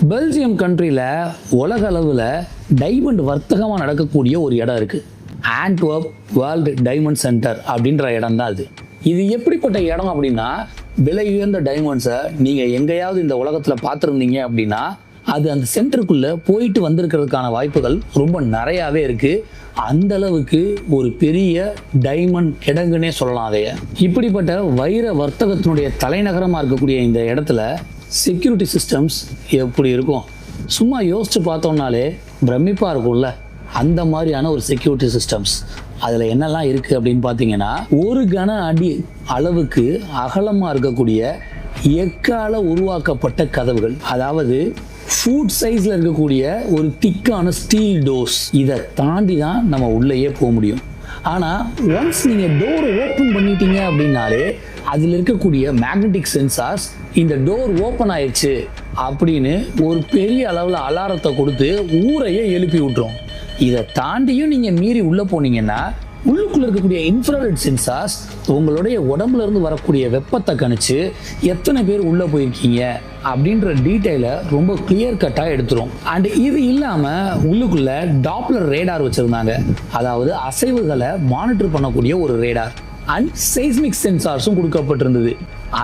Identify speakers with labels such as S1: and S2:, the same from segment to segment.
S1: Belgium கண்ட்ரியில் உலக அளவில் டைமண்ட் வர்த்தகமாக நடக்கக்கூடிய ஒரு இடம் இருக்குது. ஆண்ட்வர்ப் வேர்ல்டு டைமண்ட் சென்டர் அப்படின்ற இடம் தான் அது. இது எப்படிப்பட்ட இடம் அப்படின்னா, விலை உயர்ந்த டைமண்ட்ஸை நீங்கள் எங்கேயாவது இந்த உலகத்தில் பார்த்துருந்தீங்க அப்படின்னா அது அந்த சென்டருக்குள்ளே போயிட்டு வந்திருக்கிறதுக்கான வாய்ப்புகள் ரொம்ப நிறையாவே இருக்குது. அந்த அளவுக்கு ஒரு பெரிய டைமண்ட் கிடங்குன்னே சொல்லலாம் அதைய. இப்படிப்பட்ட வைர வர்த்தகத்தினுடைய தலைநகரமாக இருக்கக்கூடிய இந்த இடத்துல செக்யூரிட்டி சிஸ்டம்ஸ் எப்படி இருக்கும்? சும்மா யோசிச்சு பார்த்தோம்னாலே பிரமிப்பாக இருக்கும்ல. அந்த மாதிரியான ஒரு செக்யூரிட்டி சிஸ்டம்ஸ் அதில் என்னெல்லாம் இருக்குது அப்படின்னு பார்த்தீங்கன்னா, ஒரு கன அடி அளவுக்கு அகலமாக இருக்கக்கூடிய எக்கால உருவாக்கப்பட்ட கதவுகள், அதாவது ஃபுட் சைஸில் இருக்கக்கூடிய ஒரு திக்கான ஸ்டீல் டோர்ஸ். இதை தாண்டி தான் நம்ம உள்ளேயே போக முடியும். ஆனால் ஒன்ஸ் நீங்கள் டோர் ஓப்பன் பண்ணிட்டீங்க அப்படின்னாலே அதில் இருக்கக்கூடிய மேக்னெட்டிக் சென்சார்ஸ் இந்த டோர் ஓப்பன் ஆயிடுச்சு அப்படின்னு ஒரு பெரிய அளவில் அலாரத்தை கொடுத்து ஊரையே எழுப்பி விட்டுரும். இதை தாண்டியும் நீங்கள் மீறி உள்ளே போனீங்கன்னா உள்ளுக்குள்ள இருக்கக்கூடிய இன்ஃப்ராரெட் சென்சார்ஸ் உங்களுடைய உடம்புல இருந்து வரக்கூடிய வெப்பத்தை கணிச்சு எத்தனை பேர் உள்ளே போயிருக்கீங்க அப்படின்ற டீட்டெயிலை ரொம்ப கிளியர் கட்டாக எடுத்துரும். அண்ட் இது இல்லாமல் உள்ளுக்குள்ள டாப்லர் ரேடார் வச்சுருந்தாங்க, அதாவது அசைவுகளை மானிட்டர் பண்ணக்கூடிய ஒரு ரேடார். அண்ட் செய்ஸ்மிக் சென்சார்ஸும் கொடுக்கப்பட்டிருந்தது.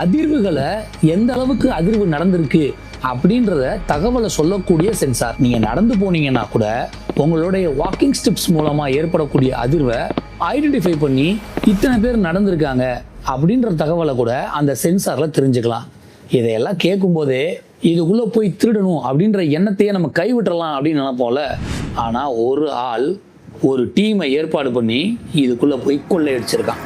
S1: அதிர்வுகளை எந்த அளவுக்கு அதிர்வு நடந்திருக்கு அப்படின்றத தகவலை சொல்லக்கூடிய சென்சார். நீங்கள் நடந்து போனீங்கன்னா கூட உங்களுடைய வாக்கிங் ஸ்டெப்ஸ் மூலமாக ஏற்படக்கூடிய அதிர்வை ஐடென்டிஃபை பண்ணி இத்தனை பேர் நடந்திருக்காங்க அப்படின்ற தகவலை கூட அந்த சென்சாரில் தெரிஞ்சுக்கலாம். இதையெல்லாம் கேட்கும்போதே இதுக்குள்ளே போய் திருடணும் அப்படின்ற எண்ணத்தையே நம்ம கைவிட்டுறலாம் அப்படின்னு நினைப்போம்ல. ஆனால் ஒரு ஆள் ஒரு டீமை ஏற்பாடு பண்ணி இதுக்குள்ளே போய் கொள்ளையடிச்சிருக்கான்.